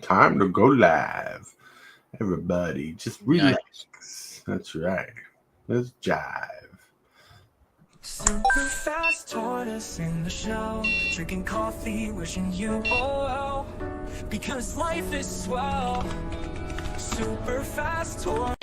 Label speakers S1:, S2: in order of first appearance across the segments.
S1: Time to go live. Everybody, just relax. Nice. That's right. Let's jive.
S2: Super Fast Tortoise in the show, drinking coffee, wishing you all well, because life is swell. Super Fast Tortoise.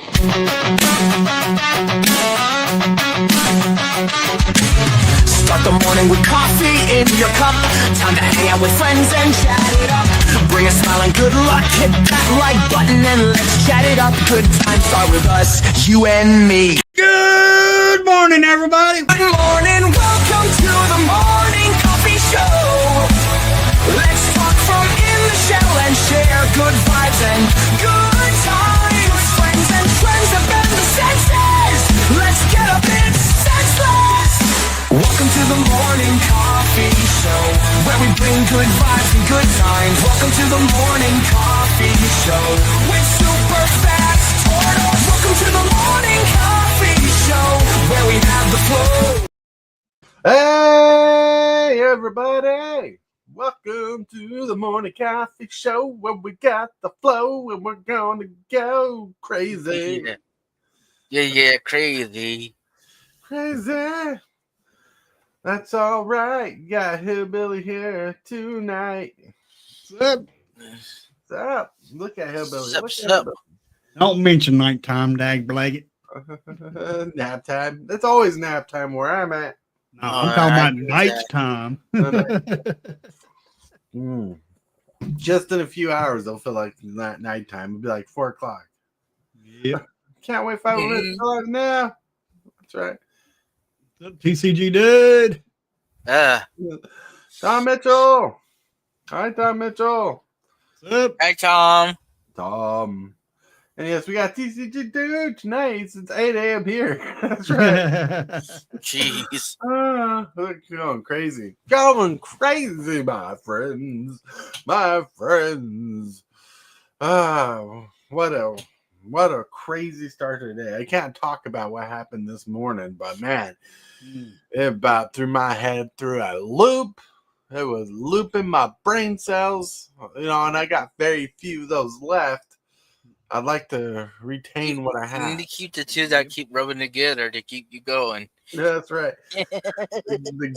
S2: Start the morning with coffee in your cup. Time to hang out with friends and chat it up. Bring a smile and good luck. Hit that like button and let's chat it up. Good times start with us, you and me.
S3: Good morning, everybody.
S2: Good morning, welcome to the morning coffee show. Let's talk from in the shell and share good vibes and good times. Friends and friends have been the senses. Let's get up, it's senseless. Welcome to the morning coffee show, where we bring good vibes and good times. Welcome to the morning coffee show with Super Fast Tortoise. Welcome to the morning coffee show, where we have the flow.
S1: Hey, everybody. Welcome to the morning coffee show, where we got the flow and we're going to go crazy.
S4: Yeah, crazy.
S1: Crazy. That's all right. Got Hillbilly here tonight.
S3: What's up?
S1: What's up? Look at Hillbilly.
S4: What's up?
S3: Don't mention nighttime, dag blaggett.
S1: Nap time. It's always nap time where I'm at.
S3: No, I'm talking about nighttime.
S1: Just in a few hours, they'll feel like nighttime. It'll be like 4 o'clock.
S3: Yep.
S1: Can't wait 5 minutes now. That's right.
S3: What's up, TCG dude?
S1: Tom Mitchell. Hi, Tom Mitchell.
S3: What's up?
S4: Hey, Tom.
S1: Tom. And yes, we got TCG dude tonight. It's 8 a.m. here. That's right.
S4: Jeez.
S1: We're going crazy. Going crazy, my friends. My friends. What a crazy start to the day. I can't talk about what happened this morning, but man, it about threw my head through a loop. It was looping my brain cells, and I got very few of those left. I'd like to retain what I have.
S4: You need to keep the two that keep rubbing together to keep you going.
S1: Yeah, that's right. the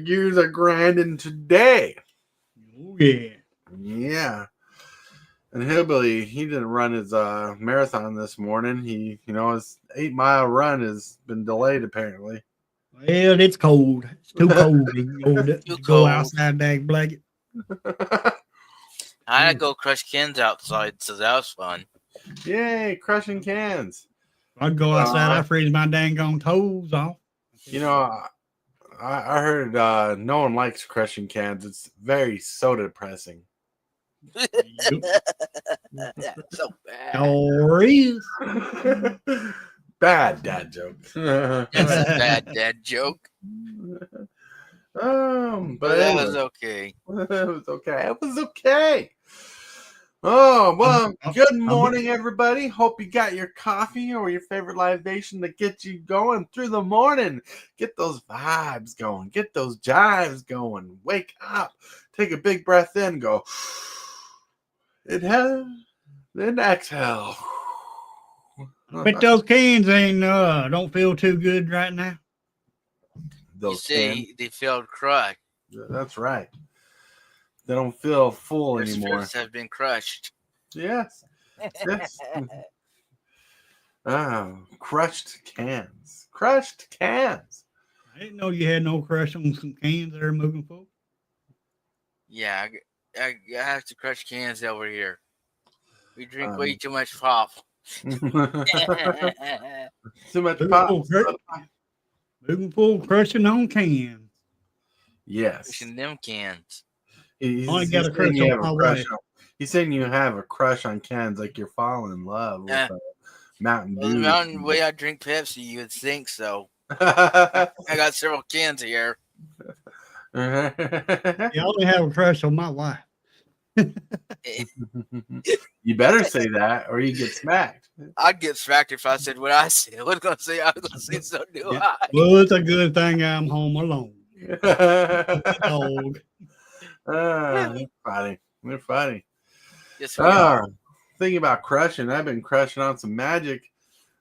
S1: gears are grinding today.
S3: Oh, yeah.
S1: Yeah. And Hillbilly, he didn't run his marathon this morning. His 8-mile run has been delayed apparently.
S3: Well, it's cold. It's too cold to go outside, dag blaggett.
S4: I had to go crush cans outside, so that was fun.
S1: Yay, crushing cans.
S3: I'd go outside, I freeze my dang on toes off.
S1: I heard no one likes crushing cans. It's very soda depressing.
S4: That's so bad.
S3: Sure is.
S1: Bad dad joke.
S4: That's a bad dad joke.
S1: But
S4: that was okay.
S1: It was okay. Oh, well, good morning, everybody. Hope you got your coffee or your favorite libation to get you going through the morning. Get those vibes going. Get those jives going. Wake up. Take a big breath in. Go. Inhale. Then exhale.
S3: But those cans ain't don't feel too good right now.
S4: You see, they feel crushed.
S1: That's right. They don't feel full
S4: Their
S1: anymore.
S4: spirits have been crushed.
S1: Yes. Crushed cans. Crushed cans.
S3: I didn't know you had no crush on some cans that are moving forward.
S4: Yeah, I have to crush cans over here. We drink way too much pop.
S1: Too much pop.
S3: Moving forward, crushing on cans.
S1: Yes.
S4: Crushing them cans.
S1: He's saying you have a crush on cans, like you're falling in love with Mountain Dew.
S4: The mountain way I drink Pepsi, you would think so. I got several cans here.
S3: You only have a crush on my wife.
S1: You better say that, or you get smacked.
S4: I'd get smacked if I said what I said. I was gonna say so do I.
S3: Well, it's a good thing I'm home alone. Dog.
S1: They're funny. They're funny.
S4: Yes, we are.
S1: Thinking about crushing, I've been crushing on some Magic.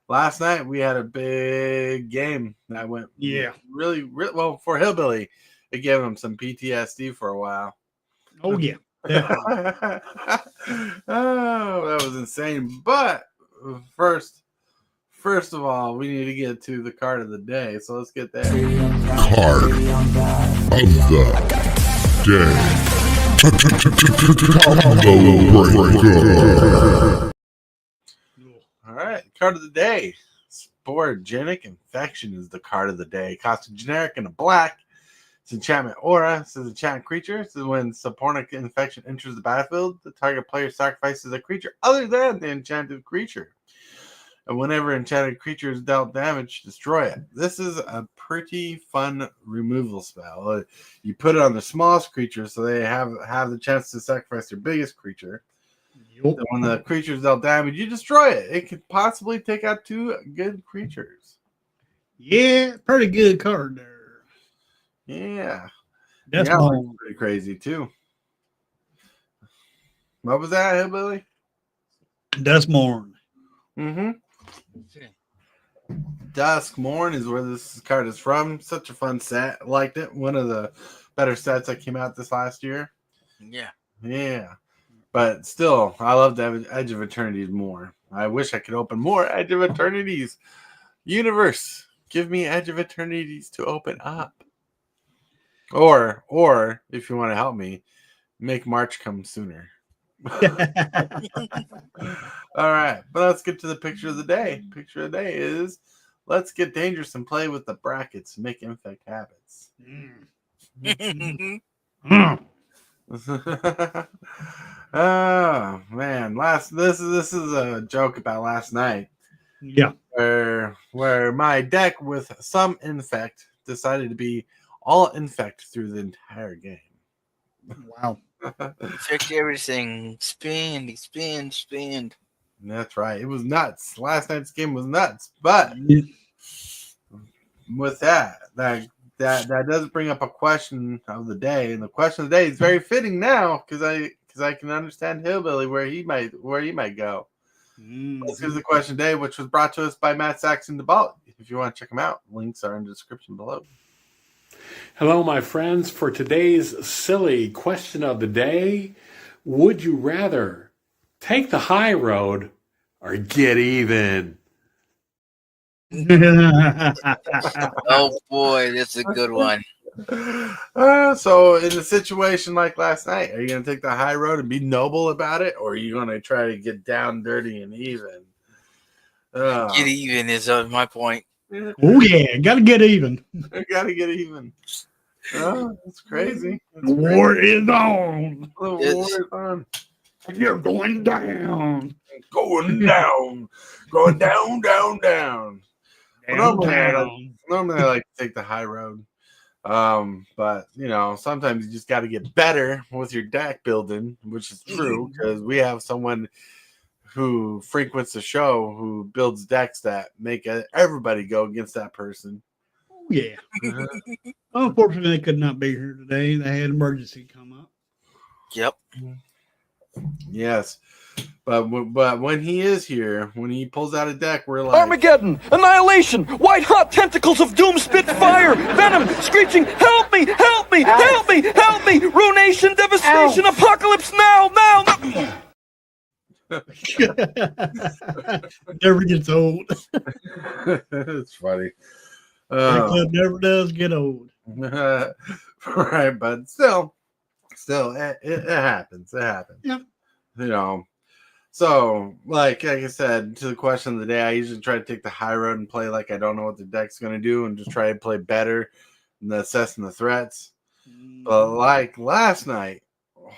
S1: Last night we had a big game that went really well for Hillbilly. It gave him some PTSD for a while.
S3: Oh yeah.
S1: Oh, that was insane. But first of all, we need to get to the card of the day. So let's get there.
S5: Card of the day.
S1: All right, card of the day. Sporogenic Infection is the card of the day. Costs a generic and a black. It's enchantment aura. It says enchant creature. It says when Sporogenic Infection enters the battlefield, the target player sacrifices a creature other than the enchanted creature. And whenever enchanted creature is dealt damage, destroy it. This is a pretty fun removal spell. You put it on the smallest creature, so they have the chance to sacrifice their biggest creature. And when the creature is dealt damage, you destroy it. It could possibly take out 2 good creatures.
S3: Yeah, pretty good card there.
S1: Yeah.
S3: That's
S1: pretty crazy, too. What was that, Hillbilly?
S3: Duskmorn.
S1: Mm-hmm. Duskmorn is where this card is from. Such a fun set. Liked it. One of the better sets that came out this last year. Yeah. But still, I love the Edge of Eternities more. I wish I could open more Edge of Eternities. Universe, give me Edge of Eternities to open up. Or if you want to help me, make March come sooner. All right, but let's get to the picture of the day. Picture of the day is let's get dangerous and play with the brackets and make infect habits. Oh man, this is a joke about last night.
S3: Yeah,
S1: where my deck with some infect decided to be all infect through the entire game.
S3: Wow.
S4: Check everything. Spin.
S1: That's right. It was nuts. Last night's game was nuts. But with that does bring up a question of the day, and the question of the day is very fitting now because I can understand Hillbilly where he might go. This is the question of the day, which was brought to us by Matt Saxon Tibalts. If you want to check him out, links are in the description below.
S6: Hello, my friends. For today's silly question of the day, would you rather take the high road or get even?
S4: Oh boy, that's a good one.
S1: So in a situation like last night, are you going to take the high road and be noble about it, or are you going to try to get down dirty and even?
S4: Get even is my point.
S3: Oh yeah, gotta get even.
S1: Gotta get even. Oh, that's crazy.
S3: The war is on.
S1: The war is on.
S3: You're going down.
S1: Going down. Going down, down, down. Normally I like to take the high road. But sometimes you just got to get better with your deck building, which is true because we have someone who frequents the show who builds decks that make everybody go against that person.
S3: Oh yeah. Unfortunately, they could not be here today. They had emergency come up.
S4: Yep.
S1: Yes. But when he is here, when he pulls out a deck, we're like
S7: Armageddon, annihilation, white hot tentacles of doom spit fire, venom, screeching, help me, help me, help me, help me, ruination, devastation, apocalypse now.
S3: Never gets old.
S1: It's funny.
S3: That club never does get old.
S1: Right, but still, it happens. It happens.
S3: Yeah.
S1: So, like I said, to the question of the day, I usually try to take the high road and play like I don't know what the deck's going to do and just try to play better and assessing the threats. But like last night,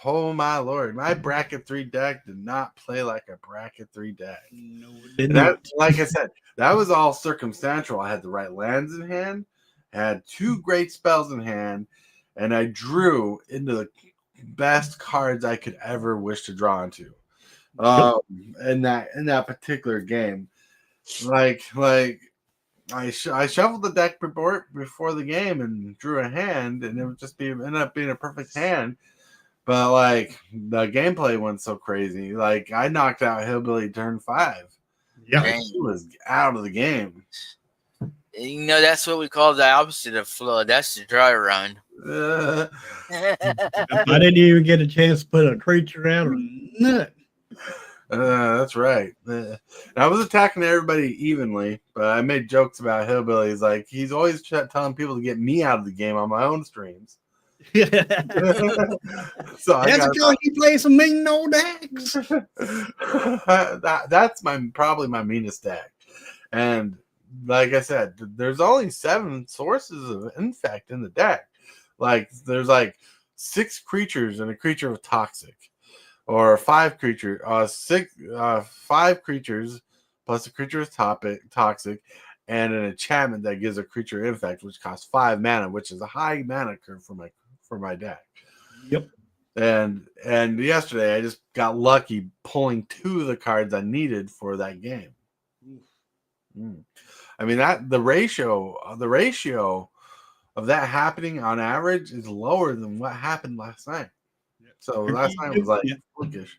S1: oh my lord, my bracket 3 deck did not play like a bracket 3 deck.
S3: No, it did not.
S1: Like I said, that was all circumstantial. I had the right lands in hand, had 2 great spells in hand, and I drew into the best cards I could ever wish to draw into. In that particular game, like I shuffled the deck before the game and drew a hand, and it would just ended up being a perfect hand. But like the gameplay went so crazy. Like I knocked out Hillbilly turn 5.
S3: Yeah.
S1: Like, he was out of the game.
S4: You know, that's what we call the opposite of flood. That's the dry run.
S3: I didn't even get a chance to put a creature out or nothing.
S1: That's right. I was attacking everybody evenly, but I made jokes about Hillbillies. Like he's always telling people to get me out of the game on my own streams. So
S3: That's because you play some mean old decks.
S1: That's probably my meanest deck. And like I said, there's only 7 sources of infect in the deck. Like there's like 6 creatures and a creature with toxic. Or 5 creatures, 5 creatures plus a creature with toxic, and an enchantment that gives a creature infect, which costs 5 mana, which is a high mana curve for my deck.
S3: Yep.
S1: And yesterday I just got lucky pulling 2 of the cards I needed for that game. I mean that the ratio of that happening on average is lower than what happened last night. So last night was like flukish.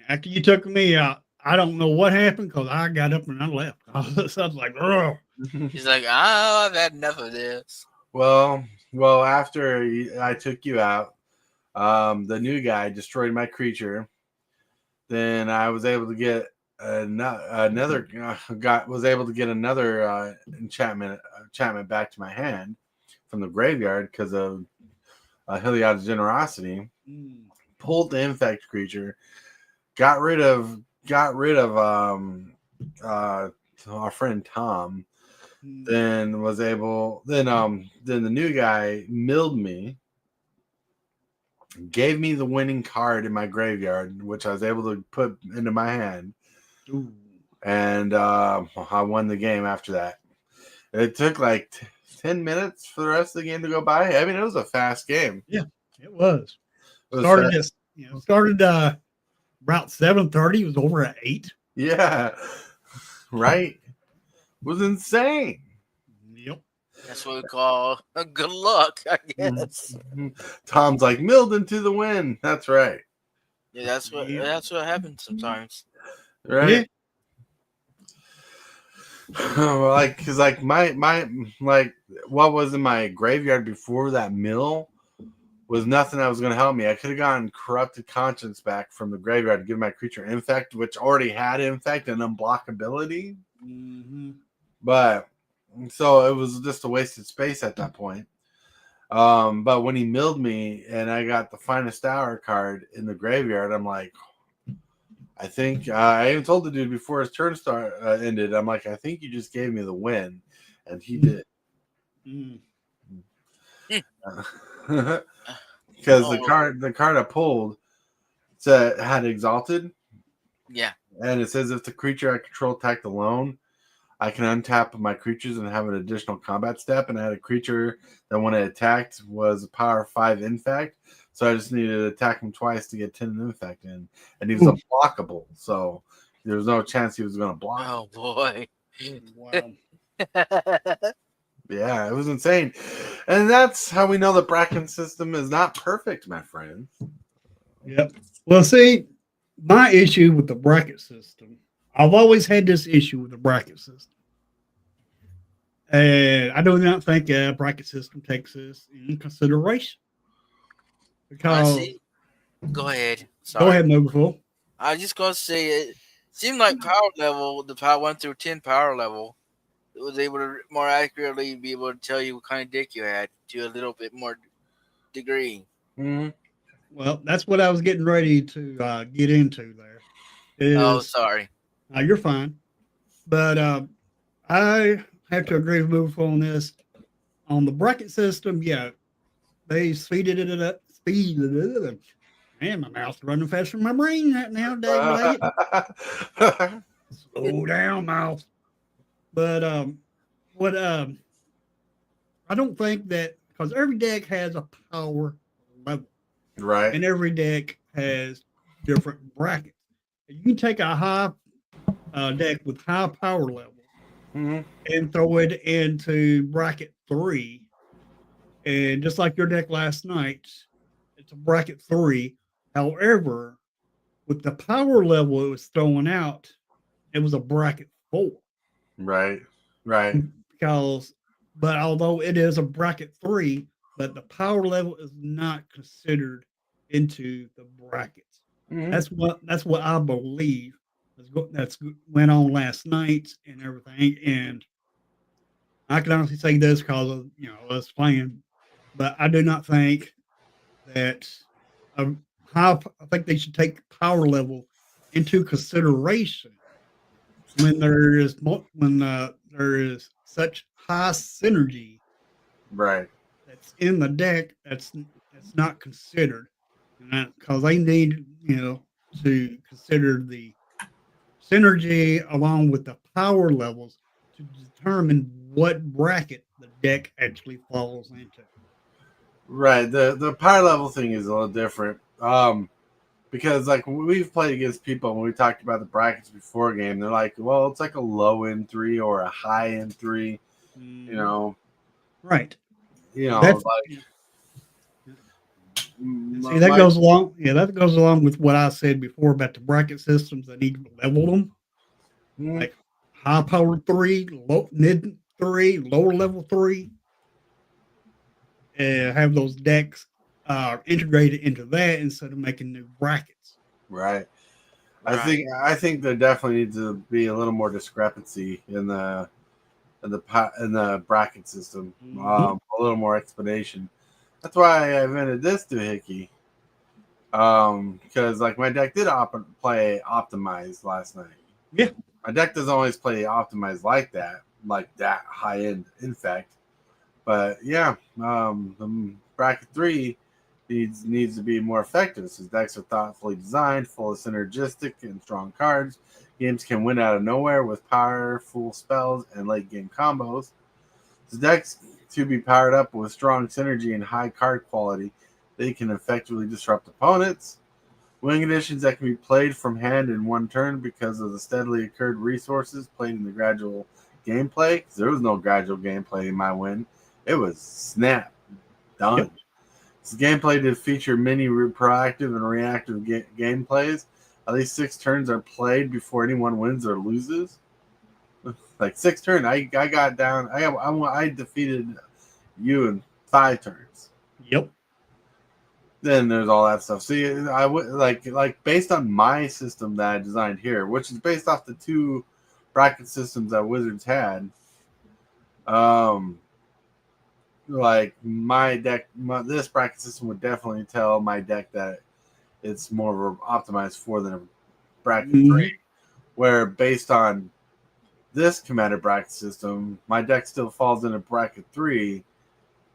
S3: After you took me out, I don't know what happened because I got up and I left. I was like, oh.
S4: He's like, I've had enough of this.
S1: Well, after I took you out, the new guy destroyed my creature. Then I was able to get another enchantment back to my hand from the graveyard because of Heliod's generosity. Pulled the infect creature, got rid of our friend Tom. Then the new guy milled me, gave me the winning card in my graveyard, which I was able to put into my hand.
S3: Ooh.
S1: And I won the game after that. It took like 10 minutes for the rest of the game to go by. I mean, it was a fast game.
S3: Yeah, it was. Started about 7:30. It was over at 8.
S1: Yeah, right. It was insane.
S3: Yep.
S4: That's what we call good luck, I guess.
S1: Tom's like milled into the win. That's right.
S4: Yeah, that's what happens sometimes.
S1: Right. Yeah. Cause my what was in my graveyard before that mill was nothing that was going to help me. I could have gotten Corrupted Conscience back from the graveyard to give my creature infect, which already had infect and unblockability. But so it was just a wasted space at that point. But when he milled me and I got the Finest Hour card in the graveyard, I'm like, I think I even told the dude before his turn ended, I'm like, I think you just gave me the win, and he did. Because the card I pulled had Exalted.
S4: Yeah.
S1: And it says if the creature I control attacked alone, I can untap my creatures and have an additional combat step. And I had a creature that when it attacked was a power 5 infect. So I just needed to attack him twice to get 10 infect in. And he was unblockable. So there was no chance he was going to block.
S4: Oh, boy.
S3: Wow.
S1: Yeah, it was insane. And that's how we know the bracket system is not perfect, my friends.
S3: Yep. Well, see, my issue with the bracket system, I've always had this issue with the bracket system. And I do not think a bracket system takes this in consideration. Because
S4: Go ahead. Sorry.
S3: Go ahead, Noble.
S4: I was just going to say it seemed like power level, the power 1 through 10 power level, it was able to more accurately be able to tell you what kind of deck you had to a little bit more degree.
S1: Mm-hmm.
S3: Well, that's what I was getting ready to get into there.
S4: Sorry.
S3: You're fine. But I have to agree with Noble on this. On the bracket system, yeah, they speeded it up. Man, my mouth's running faster than my brain right now. Dang, slow down, mouth. But I don't think that because every deck has a power level,
S1: right?
S3: And every deck has different brackets. You can take a high deck with high power level and throw it into bracket 3, and just like your deck last night, it's a bracket 3 However, with the power level it was throwing out, it was a bracket 4.
S1: Right. Right.
S3: But although it is a bracket 3, but the power level is not considered into the brackets.
S1: Mhm.
S3: That's what I believe that's went on last night and everything. And I can honestly say this because of us playing, but I do not think that I think they should take power level into consideration when there is there is such high synergy
S1: Right.
S3: that's in the deck that's not considered, and because they need to consider the synergy along with the power levels to determine what bracket the deck actually falls into.
S1: Right. The power level thing is a little different. Because like we've played against people when we talked about the brackets before game, they're like, well, it's like a low end 3 or a high end 3, you know.
S3: Right.
S1: Like
S3: See, that goes along. Yeah, that goes along with what I said before about the bracket systems that need to level them.
S1: Mhm.
S3: Like high power 3, low mid 3, lower level 3, and have those decks integrated into that instead of making new brackets.
S1: Right.
S4: Right.
S1: I think there definitely needs to be a little more discrepancy in the bracket system.
S3: Mhm.
S1: A little more explanation. That's why I invented this doohickey. Because like my deck did play optimized last night.
S3: Yeah.
S1: My deck doesn't always play optimized like that high end infect. But yeah, the bracket 3 needs to be more effective. Since decks are thoughtfully designed, full of synergistic and strong cards, games can win out of nowhere with powerful spells and late game combos. The decks to be powered up with strong synergy and high card quality, they can effectively disrupt opponents. Winning conditions that can be played from hand in one turn because of the steadily occurred resources played in the gradual gameplay. Because there was no gradual gameplay in my win. It was snap, done.
S3: Yep.
S1: This gameplay did feature many proactive and reactive gameplays. At least 6 turns are played before anyone wins or loses. Like 6 turns, I got down. I defeated you in 5 turns.
S3: Yep.
S1: Then there's all that stuff. See, I would like based on my system that I designed here, which is based off the 2 bracket systems that Wizards had. Like my deck, this bracket system would definitely tell my deck that it's more optimized for than a bracket 3. Where based on this commander bracket system, my deck still falls in a bracket 3,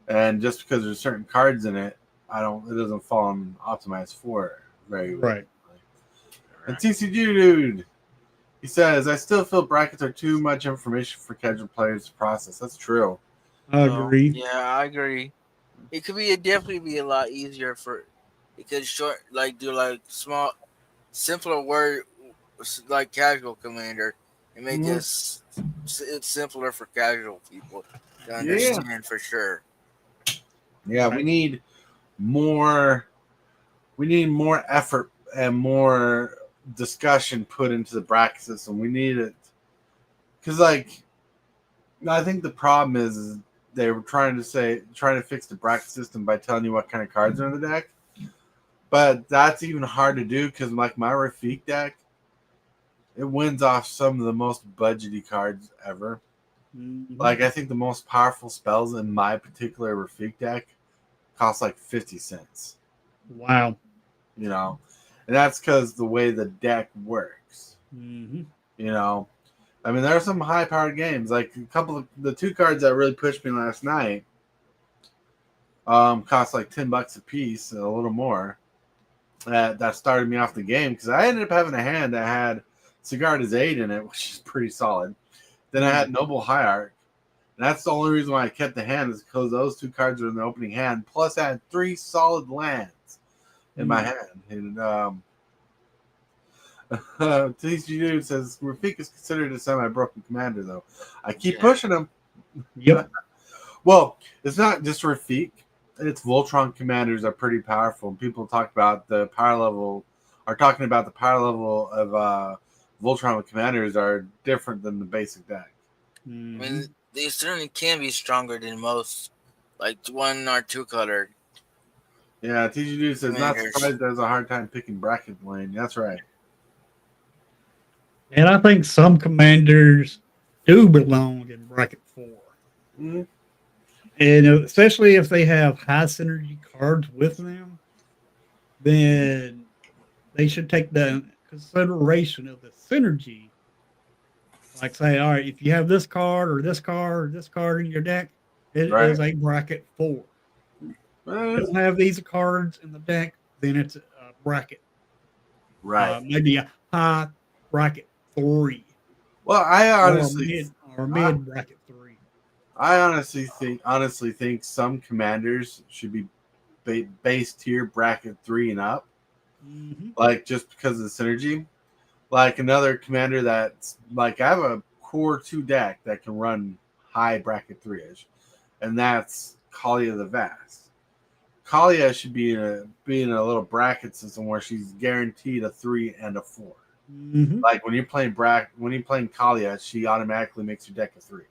S1: and just because there's certain cards in it, it doesn't fall in optimized 4 very well.
S3: Right.
S1: And TCG dude, he says, I still feel brackets are too much information for casual players to process. That's true.
S3: I agree.
S4: Yeah, I agree. It could be definitely be a lot easier for it could do like small, simpler word like casual commander and make this it's simpler for casual people to understand for sure.
S1: Yeah, we need more effort and more discussion put into the bracket system. We need it because, like, I think the problem is they were trying to fix the bracket system by telling you what kind of cards are in the deck, but that's even hard to do because, like, my Rafiq deck, it wins off some of the most budgety cards ever. Like, I think the most powerful spells in my particular Rafiq deck cost like 50 cents.
S3: Wow.
S1: And that's because the way the deck works. I mean, there are some high-powered games. Like the 2 cards that really pushed me last night cost like $10 a piece, a little more. That started me off the game because I ended up having a hand that had Sigarda's Aid in it, which is pretty solid. Then I had Noble Hierarch. And that's the only reason why I kept the hand is because those 2 cards were in the opening hand. Plus, I had 3 solid lands in my hand. And TCG Dude says Rafiq is considered a semi-broken commander, though. I keep pushing him.
S3: Yep.
S1: Well, it's not just Rafiq. its Voltron commanders are pretty powerful. And people talk about the power level, are talking about the power level of Voltron commanders are different than the basic deck.
S4: I mean, they certainly can be stronger than most, like 1 or 2 color.
S1: Yeah, TG Dude says, not
S4: Commanders.
S1: surprised there's a hard time picking bracket lane. That's right.
S3: And I think some commanders do belong in bracket 4.
S1: Mhm.
S3: And especially if they have high synergy cards with them, then they should take the consideration of the synergy. Like say, all right, if you have this card or this card or this card in your deck, it
S1: Right.
S3: is a bracket 4.
S1: Well,
S3: If you don't have these cards in the deck, then it's a bracket.
S1: right.
S3: Maybe a high bracket 3.
S1: Well, I honestly
S3: or mid bracket 3.
S1: I honestly think some commanders should be base tier bracket 3 and up. Like just because of the synergy. Like another commander that's like I have a core 2 deck that can run high bracket 3-ish, and that's Kalia the Vast. Kalia should be in a little bracket system where she's guaranteed a 3 and a 4. Like when you're playing Kalia, she automatically makes your deck a 3.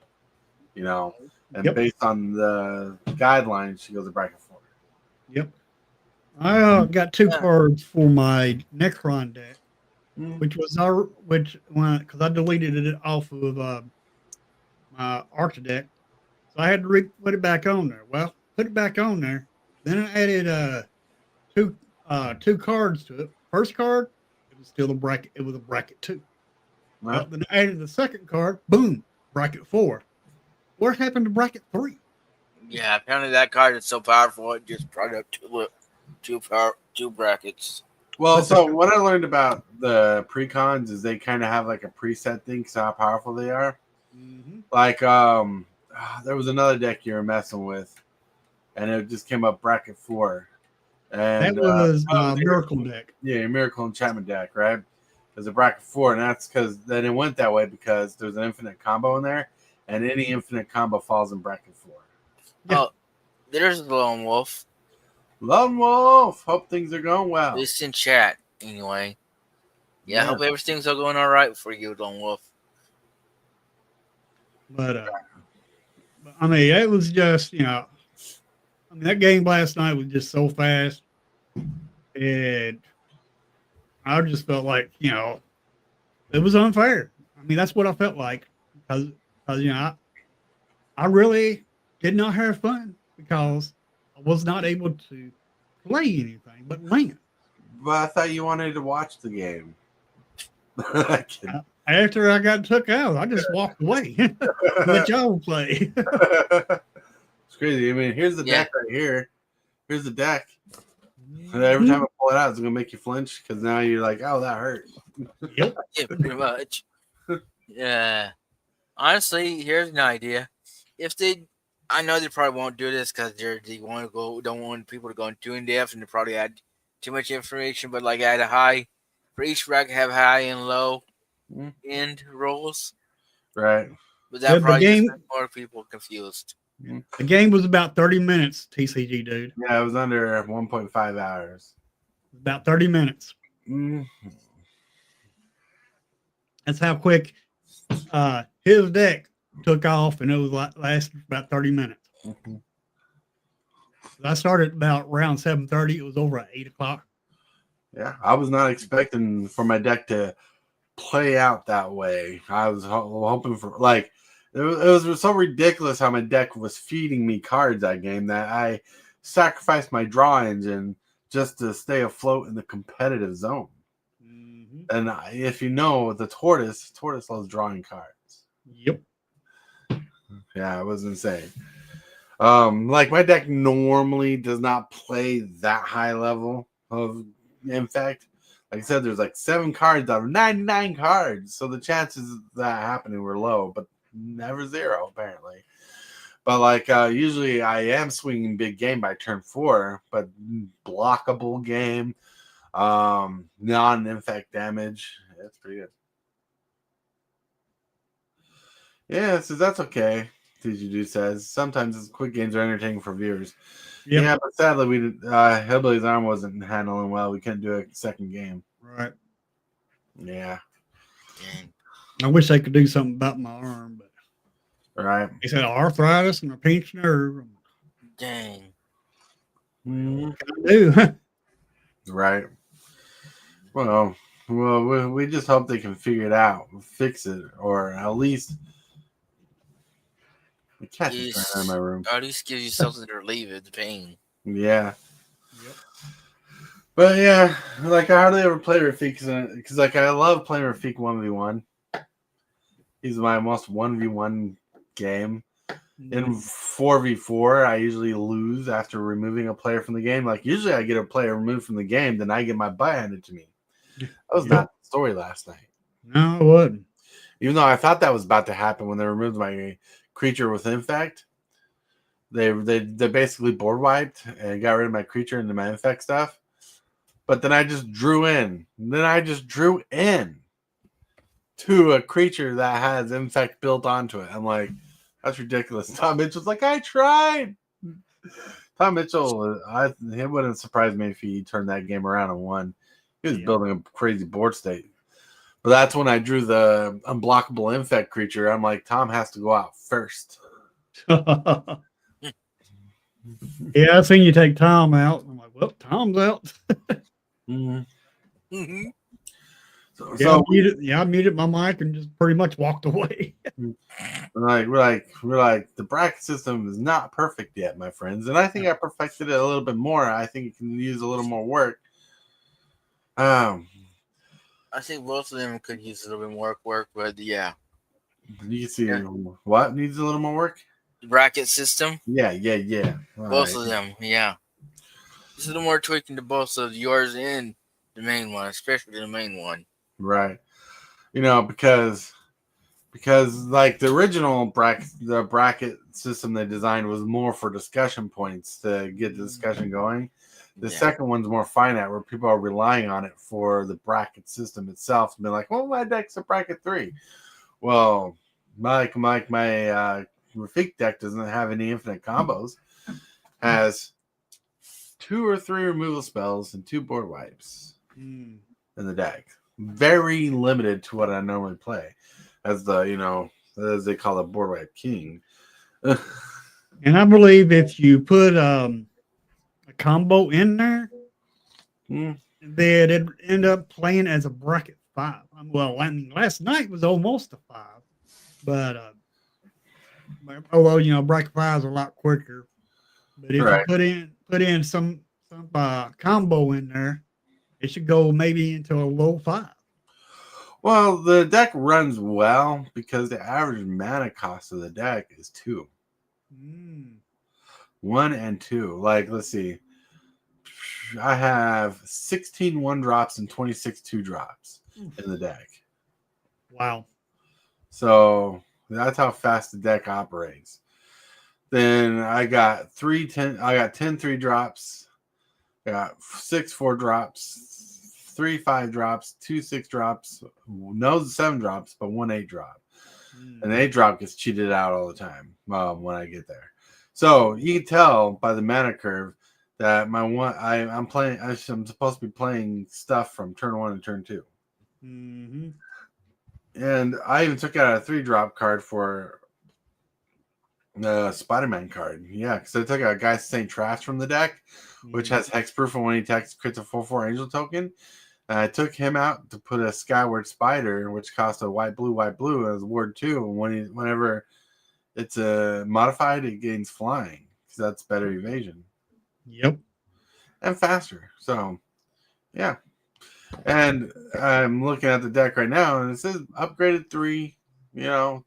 S1: You know, and based on the guidelines, she goes to bracket 4.
S3: Yep. I got 2 cards for my Necron deck, because I deleted it off of my Arca deck, so I had to put it back on there. Well, put it back on there. Then I added two cards to it. First card, it was still a bracket. It was a bracket 2. Well, then I added the second card. Boom, bracket 4. What happened to bracket 3?
S4: Yeah, apparently that card is so powerful it just brought up two brackets.
S1: Well, so what I learned about the precons is they kind of have like a preset thing because how powerful they are. Like there was another deck you were messing with, and it just came up bracket 4. And
S3: that was Miracle deck.
S1: Yeah, your Miracle Enchantment deck, right? It was a bracket 4, and that's because then it went that way because there's an infinite combo in there, and any infinite combo falls in bracket 4.
S3: Yeah.
S4: Oh, there's the Lone Wolf.
S1: Lone Wolf, hope things are going well.
S4: It's in chat anyway. Yeah, I hope everything's all going all right for you, Lone Wolf.
S3: But I mean, it was just that game last night was just so fast, and I just felt like it was unfair. I mean, that's what I felt like because I really did not have fun because I was not able to play anything but land.
S1: But I thought you wanted to watch the game.
S3: After I got took out, I just walked away. Let y'all play.
S1: It's crazy. I mean, here's the deck right here. Here's the deck. And every time I pull it out, it's going to make you flinch because now you're like, oh, that hurt.
S3: Yep.
S4: Yeah, pretty much. Yeah. Honestly, here's an idea. I know they probably won't do this because they don't want people to go too in depth and they probably add too much information. But like add a high for each bracket, have high and low end rolls,
S1: right?
S4: But that probably just makes more people confused.
S3: The game was about 30 minutes. TCG dude.
S1: Yeah, it was under 1.5 hours.
S3: About 30 minutes. That's how quick his deck took off, and it was lasted about 30 minutes. I started about around 7:30. It was over at 8 o'clock.
S1: Yeah, I was not expecting for my deck to play out that way. I was hoping for it was so ridiculous how my deck was feeding me cards that game that I sacrificed my draw engine just to stay afloat in the competitive zone. And if you know the tortoise loves drawing cards.
S3: Yep.
S1: Yeah, it was insane. Like my deck normally does not play that high level of infect. Like I said, there's like 7 cards out of 99 cards, so the chances of that happening were low, but never 0 apparently. But like usually I am swinging big game by turn 4, but blockable game, non-infect damage. That's pretty good. Yeah, so that's okay. TGD says, sometimes it's quick games are entertaining for viewers.
S3: Yep.
S1: Yeah, but sadly, we Hillbilly's arm wasn't handling well. We couldn't do a second game.
S3: Right.
S1: Yeah.
S4: Dang.
S3: I wish I could do something about my arm, but
S1: Right.
S3: he said arthritis and a pinched nerve.
S4: Dang.
S1: Mhm.
S3: I do.
S1: Right. Well, we just hope they can figure it out, fix it, or at least the cat is
S4: Yes.
S1: running out of my room.
S4: At least give you something to relieve the pain.
S1: Yeah.
S3: Yep.
S1: But yeah, like I hardly ever play Rafiq because like I love playing Rafiq 1v1. He's my most 1v1 game. In 4v4, I usually lose after removing a player from the game. Like usually I get a player removed from the game, then I get my butt handed to me. That was not the story last night.
S3: No, it wasn't.
S1: Even though I thought that was about to happen when they removed my creature with infect. They basically board wiped and got rid of my creature and my infect stuff. But then I just drew in. To a creature that has infect built onto it. I'm like, that's ridiculous. Tom Mitchell's like, I tried. Tom Mitchell, it wouldn't surprise me if he turned that game around and won. He was building a crazy board state. But that's when I drew the unblockable infect creature. I'm like, Tom has to go out first.
S3: Yeah, I seen you take Tom out. I'm like, well, Tom's out.
S1: Mm-hmm.
S3: I muted my mic and just pretty much walked away.
S1: We're like the bracket system is not perfect yet, my friends, and I think I perfected it a little bit more. I think it can use a little more work.
S4: I think both of them could use a little bit more work, but yeah.
S1: You can see what needs a little more work.
S4: The bracket system.
S1: Yeah.
S4: Both of them, yeah. Just a little more tweaking to both of yours and the main one, especially the main one.
S1: Right. Because like the original bracket system they designed was more for discussion points to get the discussion going. The second one's more finite, where people are relying on it for the bracket system itself to be like, well, my deck's a bracket 3. Well, my Rafiq deck doesn't have any infinite combos. Has 2 or 3 removal spells and 2 board wipes in the deck. Very limited to what I normally play as as they call it, board wipe king.
S3: And I believe if you put a combo in there, that it end up playing as a bracket 5. Well, I mean, last night was almost a 5, but although bracket 5 is a lot quicker. But if you put in some combo in there, it should go maybe into a low 5.
S1: Well, the deck runs well because the average mana cost of the deck is 2. 1 and 2. Like, let's see. I have 16 1-drops and 26 2-drops in the deck.
S3: Wow.
S1: So that's how fast the deck operates. Then I got 10 3-drops. I got 6 4-drops, 3 5-drops, 2 6-drops, no 7-drops, but 1 8-drop. And the 8-drop gets cheated out all the time when I get there. So you can tell by the mana curve that I'm supposed to be playing stuff from turn 1 and turn 2. And I even took out a 3-drop card for the Spider-Man card. Yeah, because I took a Guy's St. Trash from the deck, which has hexproof, and when he attacks, crits a 4/4 angel token. And I took him out to put a Skyward Spider, which cost a white blue as ward 2. And whenever it's modified, it gains flying because that's better evasion.
S3: Yep.
S1: And faster. So, yeah. And I'm looking at the deck right now, and it says upgraded 3,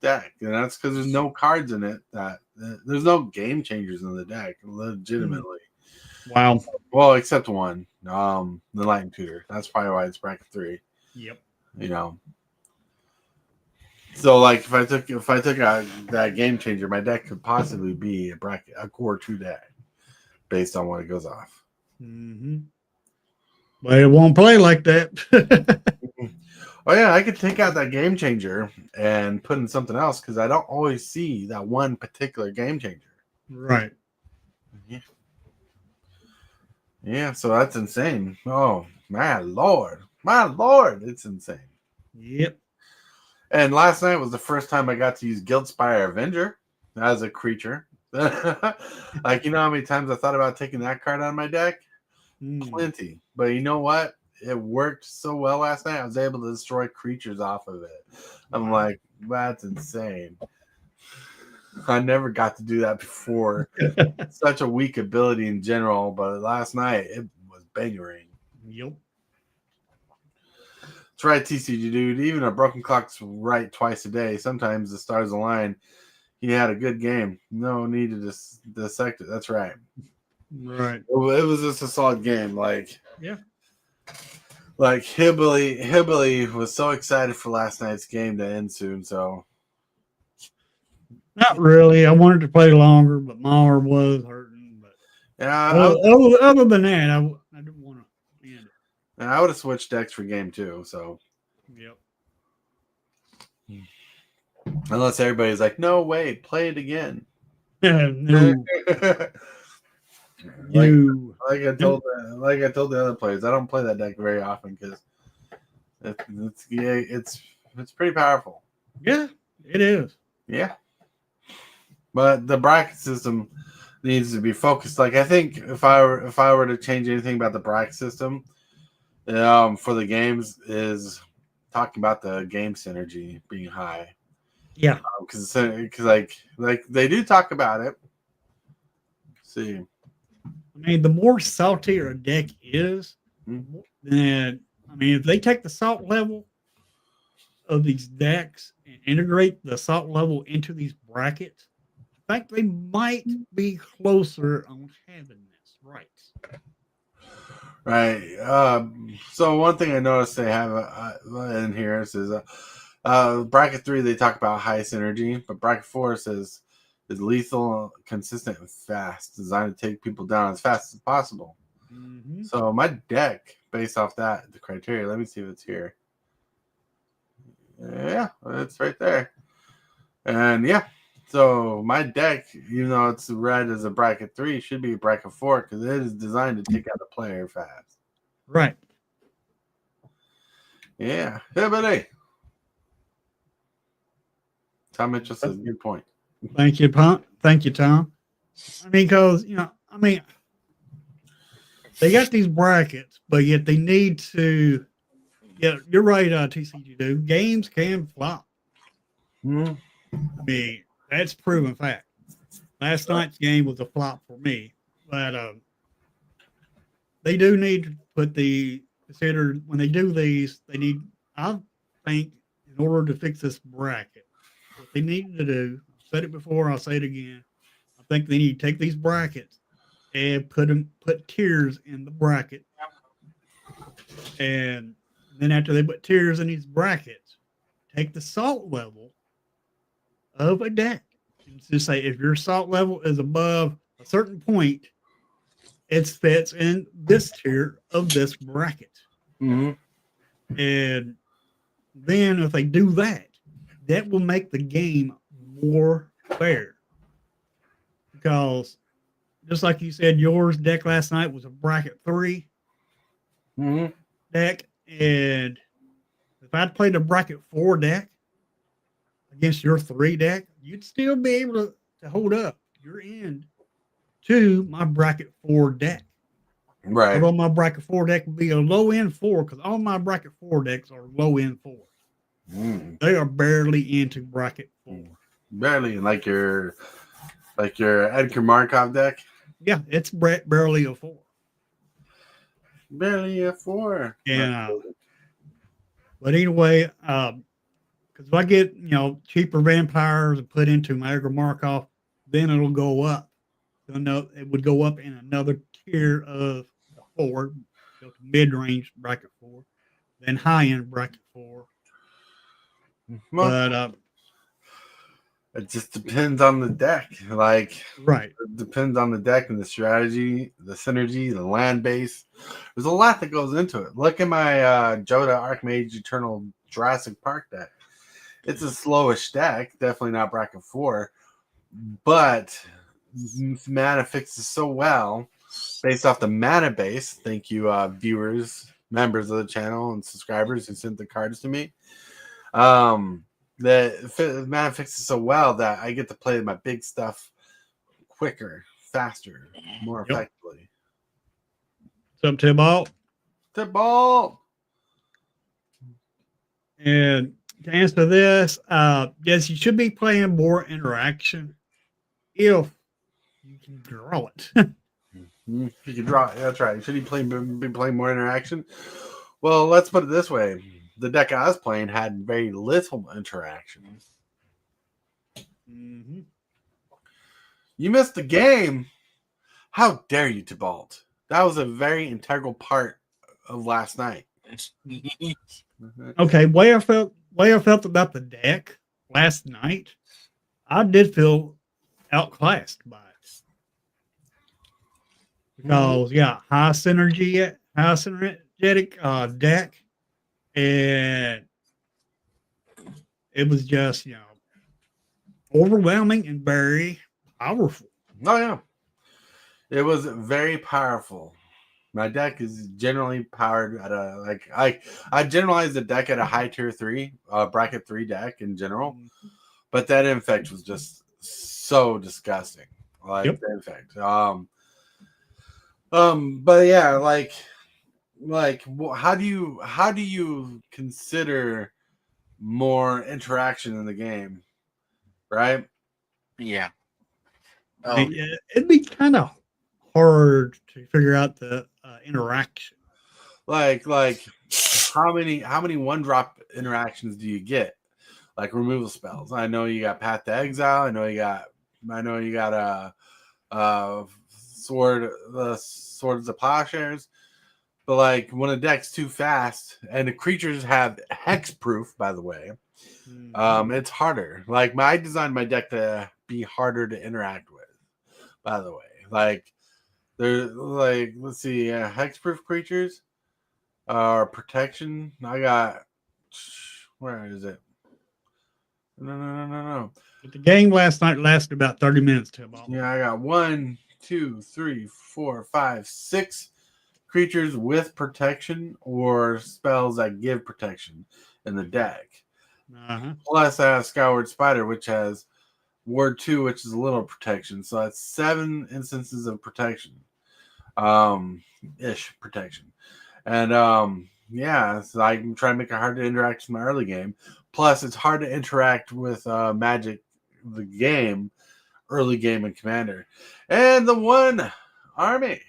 S1: deck. And that's because there's no cards in it. There's no game changers in the deck, legitimately.
S3: Wow.
S1: Well, except one, the Lightning Tutor. That's probably why it's bracket 3.
S3: Yep.
S1: So, like, if I took out that game changer, my deck could possibly be a core 2 deck based on what it goes off.
S3: But it won't play like that.
S1: Oh yeah, I could take out that game changer and put in something else because I don't always see that one particular game changer.
S3: Right.
S1: Yeah, so that's insane. Oh my lord, it's insane.
S3: Yep.
S1: And last night was the first time I got to use Guildspire Avenger as a creature. Like, you know how many times I thought about taking that card out of my deck? Plenty. But you know what? It worked so well last night. I was able to destroy creatures off of it. I'm like, that's insane. I never got to do that before. Such a weak ability in general, but last night it was bangering.
S3: Yep.
S1: That's right, TCG dude. Even a broken clock's right twice a day. Sometimes the stars align. He had a good game. No need to dissect it. That's right.
S3: Right.
S1: It was just a solid game. Like,
S3: Yeah.
S1: Like Hibbley was so excited for last night's game to end soon. So
S3: Not really. I wanted to play longer, but my arm was hurting. But
S1: yeah,
S3: other than that, I didn't want to end it.
S1: and I would have switched decks for game 2. So
S3: Yep.
S1: unless everybody's like, no way, play it again.
S3: No.
S1: Like,
S3: No.
S1: like I told the other players, I don't play that deck very often because it's pretty powerful.
S3: Yeah, it is.
S1: Yeah, but the bracket system needs to be focused. Like, I think if I were to change anything about the bracket system, for the games, is talking about the game synergy being high.
S3: Yeah,
S1: because like they do talk about it. Let's see.
S3: I mean, the more saltier a deck is, then if they take the salt level of these decks and integrate the salt level into these brackets, I think they might be closer on having this right.
S1: Right. So one thing I noticed they have in here says bracket 3 they talk about high synergy, but bracket 4 says is lethal, consistent, and fast, designed to take people down as fast as possible.
S3: Mm-hmm.
S1: So my deck, based off that, the criteria, let me see if it's here. Yeah, it's right there. And yeah, so my deck, even though it's read as a bracket 3, should be a bracket 4 because it is designed to take out a player fast.
S3: Right.
S1: Yeah. Hey, buddy. Tom Mitchell says, good point.
S3: Thank you, Tom. Because they got these brackets, but yet they need to. Yeah, you're right, TCG dude. Games can flop.
S1: Mm-hmm.
S3: That's proven fact. Last night's game was a flop for me, but they do need to put consider when they do these. They need, I think, in order to fix this bracket, what they need to do. Said it before, I'll say it again. I think they need to take these brackets and put tiers in the bracket. And then after they put tiers in these brackets, take the salt level of a deck. And just say if your salt level is above a certain point, it fits in this tier of this bracket.
S1: Mm-hmm.
S3: And then if they do that, that will make the game more fair, because just like you said, yours deck last night was a bracket 3 deck, and if I'd played a bracket 4 deck against your 3 deck, you'd still be able to hold up your end to my bracket 4 deck.
S1: Right.
S3: Although my bracket 4 deck would be a low end 4, because all my bracket 4 decks are low end 4. They are barely into bracket 4.
S1: Barely, like your Edgar Markov deck.
S3: Yeah, it's barely a 4.
S1: Barely a 4.
S3: Yeah. But anyway, because if I get cheaper vampires and put into my Edgar Markov, then it'll go up. So no, it would go up in another tier of 4, so mid range bracket 4, then high end bracket 4. But
S1: It just depends on the deck. Like,
S3: Right.
S1: it depends on the deck and the strategy, the synergy, the land base. There's a lot that goes into it. Look at my Joda Archmage Eternal Jurassic Park deck. It's a slowish deck, definitely not bracket 4, but mana fixes so well based off the mana base. Thank you, viewers, members of the channel, and subscribers who sent the cards to me. The mana fixes so well that I get to play my big stuff quicker, faster, more effectively.
S3: What's up, Tibalt?
S1: Tibalt!
S3: And to answer this, yes, you should be playing more interaction if you can draw it.
S1: You can draw it. That's right. Should he be playing more interaction? Well, let's put it this way. The deck I was playing had very little interaction.
S3: Mm-hmm.
S1: You missed the game. How dare you, Tibalt? That was a very integral part of last night.
S3: Okay, way I felt about the deck last night, I did feel outclassed by it. Because high synergetic deck, and it was just overwhelming and very powerful.
S1: Oh yeah, it was very powerful. My deck is generally powered at a I generalize the deck at a high tier 3, bracket 3 deck in general, but that infect was just so disgusting. The infect. But yeah, how do you consider more interaction in the game, right?
S4: Yeah.
S3: It'd be kind of hard to figure out the interaction.
S1: Like how many 1-drop interactions do you get? Like removal spells. I know you got Path to Exile. I know you got Swords of Plowshares. But like when a deck's too fast and the creatures have hexproof, by the way, it's harder. Like I designed my deck to be harder to interact with, by the way. Like there's let's see, hexproof creatures or protection. I got, where is it? No.
S3: But the game last night lasted about 30 minutes.
S1: Yeah, I got 1, 2, 3, 4, 5, 6 creatures with protection or spells that give protection in the deck. Plus, I have Skyward Spider, which has Ward 2, which is a little protection. So that's 7 instances of protection. Protection. And so I'm trying to make it hard to interact in my early game. Plus, it's hard to interact with Magic, the game, early game and Commander. And the one army.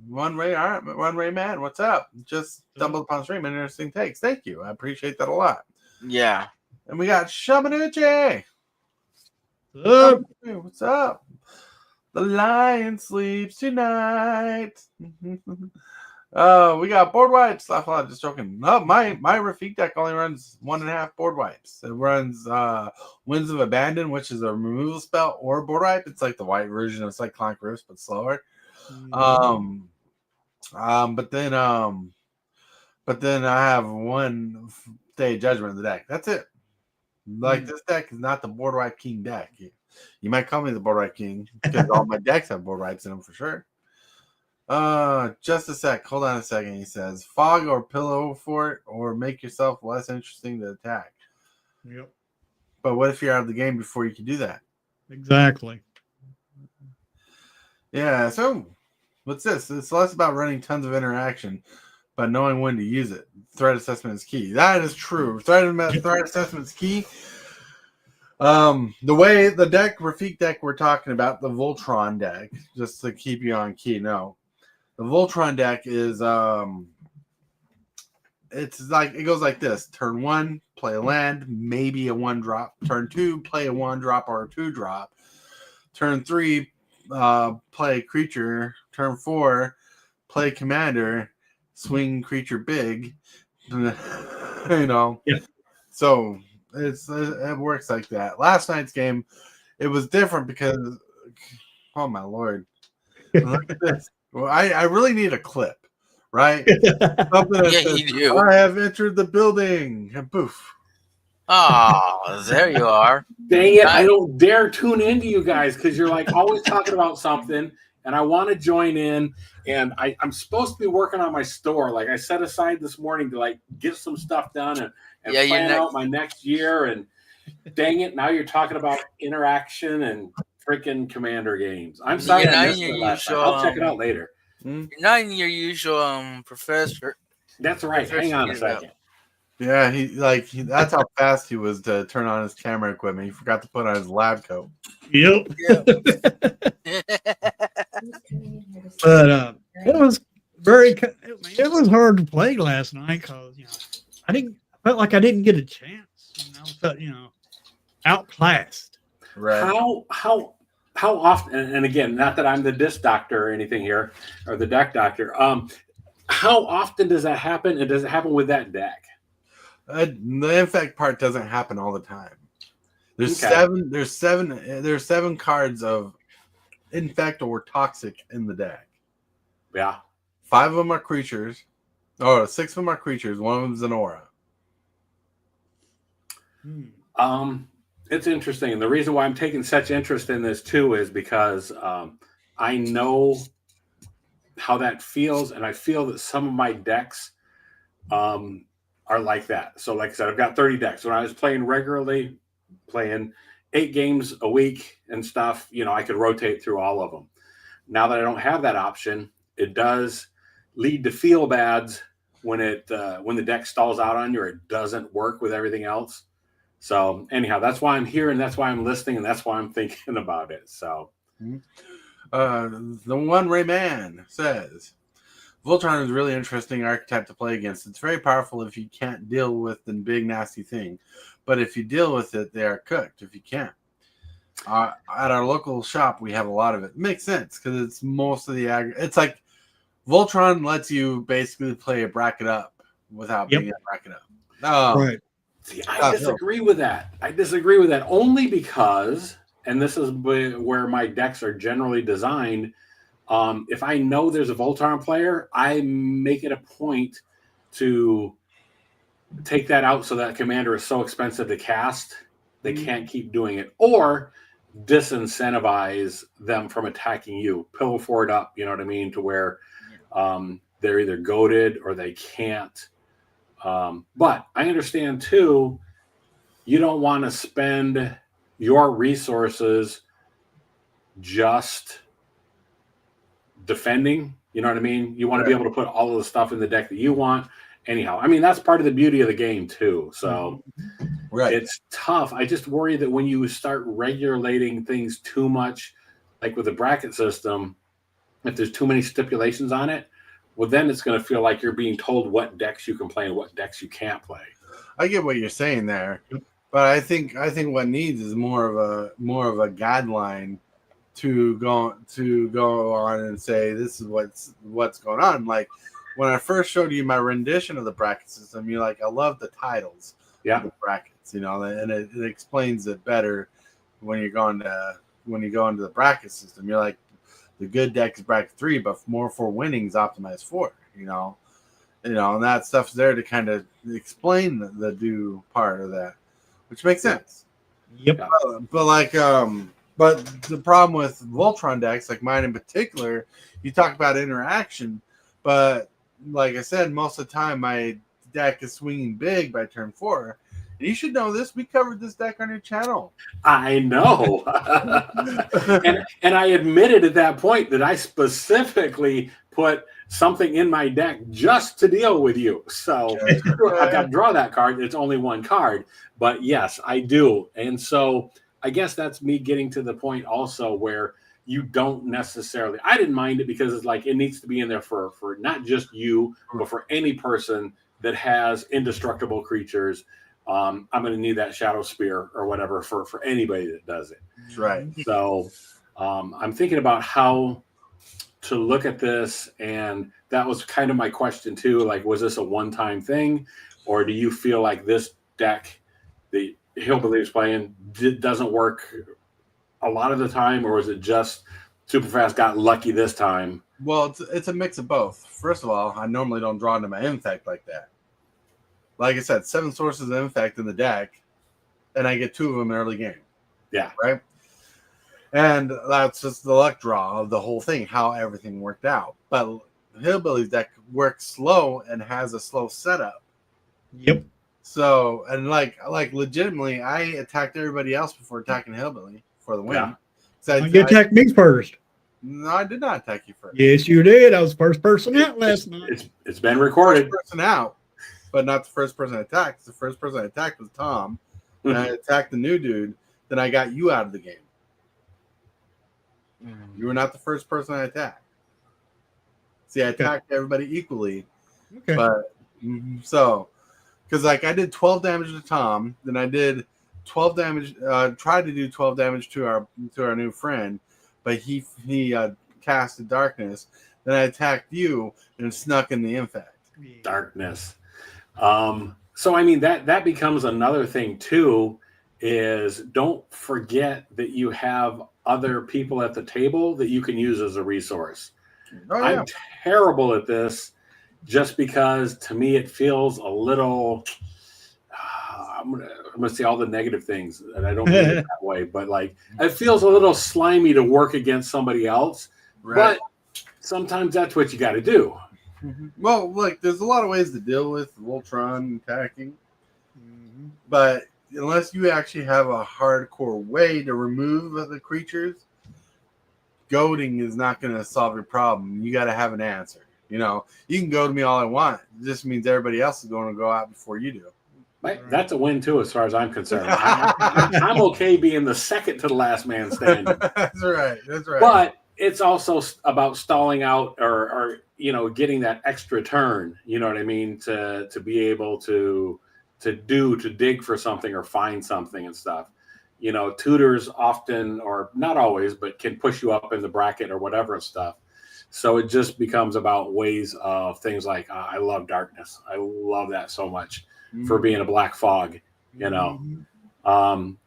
S1: One Ray Man, what's up? Just stumbled upon stream. Interesting takes. Thank you. I appreciate that a lot.
S4: Yeah.
S1: And we got Shamanuche. What's up? The lion sleeps tonight. We got board wipes. Just joking. No, my Rafiq deck only runs 1.5 board wipes. It runs Winds of Abandon, which is a removal spell, or board wipe. It's like the white version of Cyclonic Rifts, but slower. But then I have one Day of Judgment in the deck. That's it. Like this deck is not the board wipe king deck. You might call me the board wipe king because all my decks have board wipes in them for sure. Just a sec. Hold on a second. He says fog or pillow fort or make yourself less interesting to attack.
S3: Yep.
S1: But what if you're out of the game before you can do that?
S3: Exactly.
S1: Yeah. So what's this? It's less about running tons of interaction, but knowing when to use it. Threat assessment is key. That is true. Threat assessment is key. The way the Rafiq deck we're talking about, the Voltron deck, just to keep you on key. No, the Voltron deck is it's like it goes like this: turn 1, play a land, maybe a 1-drop. Turn 2, play a 1-drop or a 2-drop. Turn 3, play a creature. Turn 4, play commander. Swing creature big.
S3: Yeah.
S1: So it works like that. Last night's game, it was different because, oh my lord, look at this. Well, I really need a clip, right? Something that
S4: Yeah,
S1: says,
S4: you do.
S1: I have entered the building, and poof.
S4: Oh, there you are.
S6: Dang it, I don't dare tune into you guys because you're like always talking about something, and I want to join in, and I'm supposed to be working on my store. Like I set aside this morning to like get some stuff done and plan out my next year, and dang it, now you're talking about interaction and freaking Commander games. I'm sorry I missed it last time. I'll check it out later.
S4: You're not in your usual professor.
S6: That's right. Hang on a second.
S1: Yeah, that's how fast he was to turn on his camera equipment. He forgot to put on his lab coat.
S3: Yep. But it was it was hard to play last night because I felt like I didn't get a chance. I felt outclassed.
S1: Right.
S6: How often? And again, not that I'm the disc doctor or anything here, or the deck doctor. How often does that happen? And does it happen with that deck?
S1: The infect part doesn't happen all the time. There's seven cards of infect or toxic in the deck.
S6: Yeah.
S1: 5 of them are creatures. Oh, 6 of them are creatures. 1 of them is an aura.
S6: It's interesting. And the reason why I'm taking such interest in this too is because I know how that feels, and I feel that some of my decks are like that. So like I said, I've got 30 decks. When I was playing regularly, playing 8 games a week and stuff, I could rotate through all of them. Now that I don't have that option, it does lead to feel bads when the deck stalls out on you or it doesn't work with everything else. So anyhow, that's why I'm here, and that's why I'm listening, and that's why I'm thinking about it. So
S1: the one Rayman says, Voltron is a really interesting archetype to play against. It's very powerful if you can't deal with the big nasty thing, but if you deal with it, they are cooked if you can't. At our local shop, we have a lot of it. Makes sense because it's most of the it's like Voltron lets you basically play a bracket up without being a bracket up.
S3: Right.
S6: See, I disagree with that. I disagree with that only because, and this is where my decks are generally designed. If I know there's a Voltron player, I make it a point to take that out so that commander is so expensive to cast, they can't keep doing it. Or disincentivize them from attacking you. Pillow forward up, you know what I mean? To where they're either goated or they can't. But I understand too, you don't want to spend your resources just defending, you know what I mean? You want to be able to put all of the stuff in the deck that you want. Anyhow, I mean, that's part of the beauty of the game too. So it's tough. I just worry that when you start regulating things too much, like with the bracket system, if there's too many stipulations on it, well, then it's going to feel like you're being told what decks you can play and what decks you can't play. I
S1: get what you're saying there, but I think what needs is more of a guideline to go on and say this is what's going on. Like when I first showed you my rendition of the bracket system, you're like, I love the titles, of the brackets, and it explains it better when you go into the bracket system. You're like, the good deck is bracket 3, but more for winnings optimized 4, and that stuff's there to kind of explain the do part of that, which makes sense.
S3: Yep.
S1: But the problem with Voltron decks, like mine in particular, you talk about interaction, but like I said, most of the time my deck is swinging big by turn 4. And you should know this. We covered this deck on your channel.
S6: I know. and I admitted at that point that I specifically put something in my deck just to deal with you. So I've got to draw that card. It's only one card. But yes, I do. And so I guess that's me getting to the point also where you don't necessarily, I didn't mind it because it's like it needs to be in there for not just you, but for any person that has indestructible creatures. I'm going to need that Shadow Spear or whatever for anybody that does it.
S1: That's right.
S6: So I'm thinking about how to look at this. And that was kind of my question too. Like, was this a one-time thing? Or do you feel like this deck the Hillbilly was playing doesn't work a lot of the time, or is it just Super Fast got lucky this time?
S1: Well, it's a mix of both. First of all, I normally don't draw into my infect like that. Like I said, 7 sources of infect in the deck, and I get 2 of them in early game.
S6: Yeah.
S1: Right? And that's just the luck draw of the whole thing, how everything worked out. But Hillbilly's deck works slow and has a slow setup.
S3: Yep.
S1: So, and like legitimately, I attacked everybody else before attacking Hillbilly for the win.
S6: Yeah.
S1: So
S3: You attacked me first.
S1: No, I did not attack you first.
S3: Yes, you did. I was the first person out last night.
S6: It's been recorded.
S1: First person out, but not the first person I attacked. The first person I attacked was Tom. And I attacked the new dude. Then I got you out of the game. You were not the first person I attacked. See, I attacked everybody equally.
S3: Okay.
S1: But so, because like I did 12 damage to Tom, then I did 12 damage. Tried to do 12 damage to our new friend, but he casted darkness. Then I attacked you and snuck in the infect.
S6: Darkness. So I mean that becomes another thing too. Is don't forget that you have other people at the table that you can use as a resource.
S1: Oh, yeah.
S6: I'm terrible at this just because to me it feels a little I'm gonna say all the negative things, and I don't mean it that way, but like it feels a little slimy to work against somebody else.
S1: Right.
S6: But sometimes that's what you got to do.
S1: Well, look, there's a lot of ways to deal with Voltron attacking, but unless you actually have a hardcore way to remove the creatures, goading is not going to solve your problem. You got to have an answer. You know, you can goad me all I want. It just means everybody else is going to go out before you do.
S6: That's a win too, as far as I'm concerned. I'm okay being the second to the last man standing.
S1: That's right. That's right.
S6: But it's also about stalling out or getting that extra turn. You know what I mean? To be able to dig for something or find something and stuff. You know, tutors often, or not always, but can push you up in the bracket or whatever and stuff. So it just becomes about ways of things like I love darkness. I love that so much for being a black fog. You know.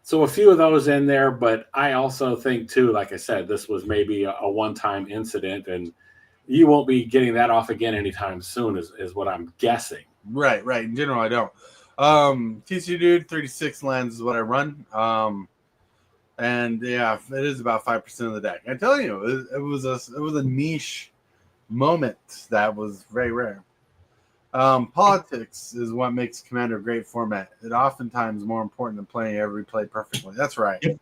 S6: So a few of those in there, but I also think too, like I said, this was maybe a one-time incident, and you won't be getting that off again anytime soon, is what I'm guessing.
S1: Right. In general, I don't. TC dude, 36 lands is what I run. And yeah, it is about 5% of the deck. I tell you, it was a niche moment that was very rare. Politics is what makes Commander a great format. It oftentimes more important than playing every play perfectly. That's right.
S6: Yep.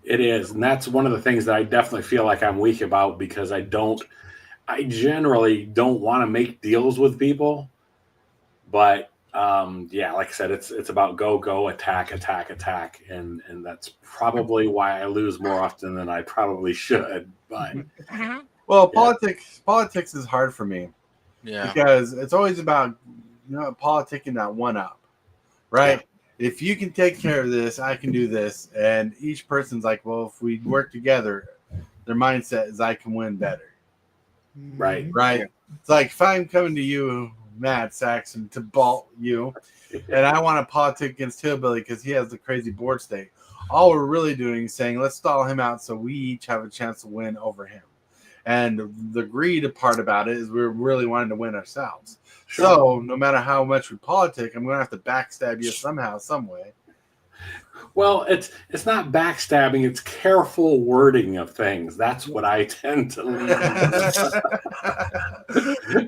S6: It is, and that's one of the things that I definitely feel like I'm weak about, because I generally don't want to make deals with people. But yeah, like I said, it's about go, attack, and that's probably why I lose more often than I probably should. But
S1: well, politics is hard for me.
S4: Yeah.
S1: Because it's always about politicking that one up, right? Yeah. If you can take care of this, I can do this, and each person's like, well, if we work together, their mindset is I can win better.
S6: Right.
S1: It's like if I'm coming to you, Matt Saxon, to bolt you, and I want to politic against Hillbilly because he has the crazy board state. All we're really doing is saying, let's stall him out so we each have a chance to win over him. And the greed part about it is we're really wanting to win ourselves. Sure. So no matter how much we politic, I'm going to have to backstab you somehow, some way.
S6: Well, it's not backstabbing; it's careful wording of things. That's what I tend to lean.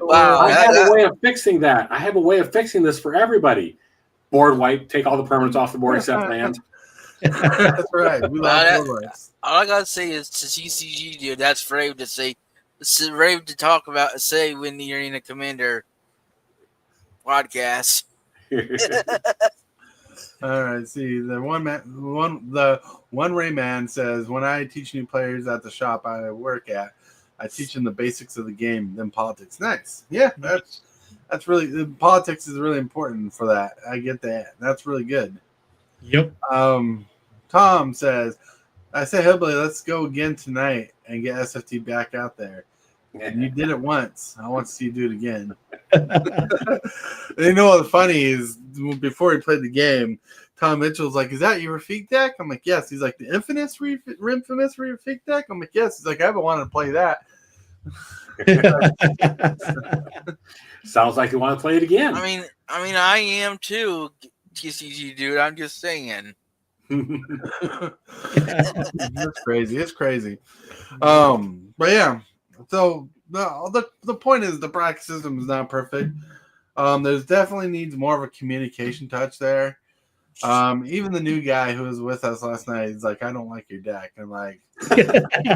S6: Wow, I have a way of fixing that. I have a way of fixing this for everybody. Board wipe, take all the permanents off the board except land.
S1: That's right. We love board wipes.
S4: All I gotta say is to CCG, dude, that's brave to say. It's brave to talk about, say when you're in a Commander podcast.
S1: All right. See, the one Ray man says, when I teach new players at the shop I work at, I teach them the basics of the game, then politics. Nice. Yeah, that's really politics is really important for that. I get that. That's really good.
S3: Yep.
S1: Tom says, I say, Hillbilly, let's go again tonight and get SFT back out there. And you did it once. I want to see you do it again. You know what's funny is before he played the game, Tom Mitchell's like, "Is that your Rafiq deck?" I'm like, "Yes." He's like, "The infamous Rafiq deck?" I'm like, "Yes." He's like, "I haven't wanted to play that."
S6: Sounds like you want to play it again.
S4: I mean, I am too, TCG dude. I'm just saying.
S1: It's crazy. It's crazy. But yeah. So the point is the bracket system is not perfect. There's definitely needs more of a communication touch there. Even the new guy who was with us last night, he's like, "I don't like your deck." I'm like,
S4: Oh,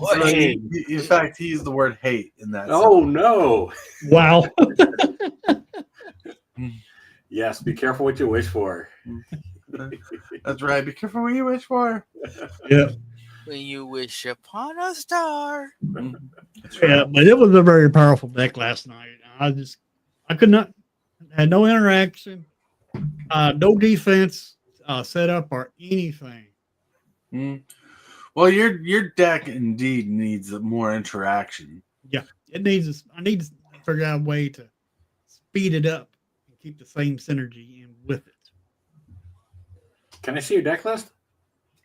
S4: boy.
S1: in fact, he used the word hate in that.
S6: Oh no!
S3: Wow.
S6: Yes, be careful what you wish for.
S1: That's right. Be careful what you wish for.
S3: Yeah.
S4: When you wish upon a star.
S3: Yeah, but it was a very powerful deck last night. I could not, had no interaction, no defense set up or anything.
S1: Well, your deck indeed needs more interaction.
S3: Yeah, I need to figure out a way to speed it up and keep the same synergy in with it.
S6: Can I see your deck list?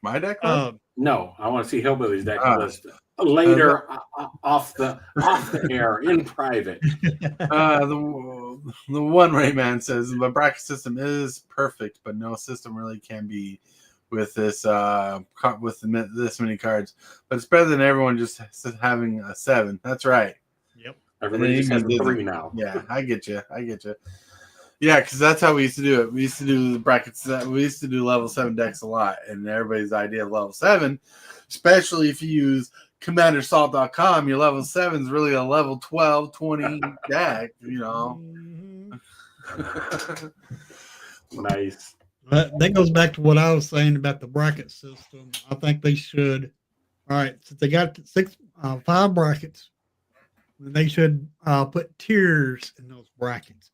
S1: My deck list?
S6: No, I want to see Hillbilly's deck list later off the air in private.
S1: The one Rayman says the bracket system is perfect, but no system really can be with this this many cards. But it's better than everyone just having a 7. That's right.
S3: Yep.
S6: Everybody just has 3 now.
S1: Yeah, I get you. Yeah, because that's how we used to do it. We used to do the brackets. We used to do level 7 decks a lot, and everybody's idea of level 7, especially if you use CommanderSalt.com, your level 7 is really a level 12, 20 deck. You know.
S6: Nice.
S3: But that goes back to what I was saying about the bracket system. I think they should. All right, since they got 5 brackets, they should put tiers in those brackets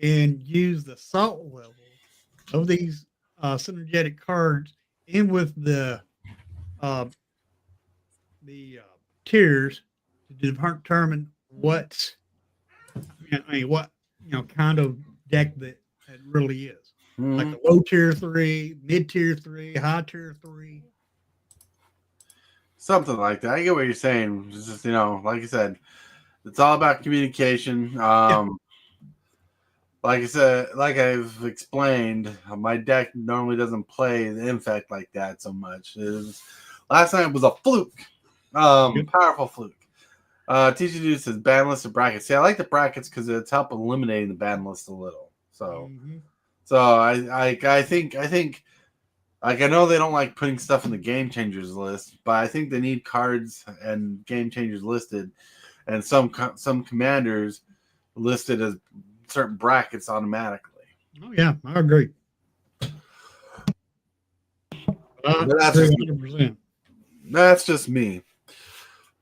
S3: and use the salt level of these synergetic cards in with the tiers to determine what kind of deck that it really is. Like a low tier 3, mid tier 3, high tier 3.
S1: Something like that. I get what you're saying. It's just, like I said, it's all about communication. Like I said, like I've explained, my deck normally doesn't play the infect like that so much. Last night was a fluke. Powerful fluke. TG Dude says ban list of brackets. See, I like the brackets because it's help eliminating the ban list a little. So I think like I know they don't like putting stuff in the game changers list, but I think they need cards and game changers listed, and some commanders listed as certain brackets automatically.
S3: Oh yeah, I agree.
S1: That's just me.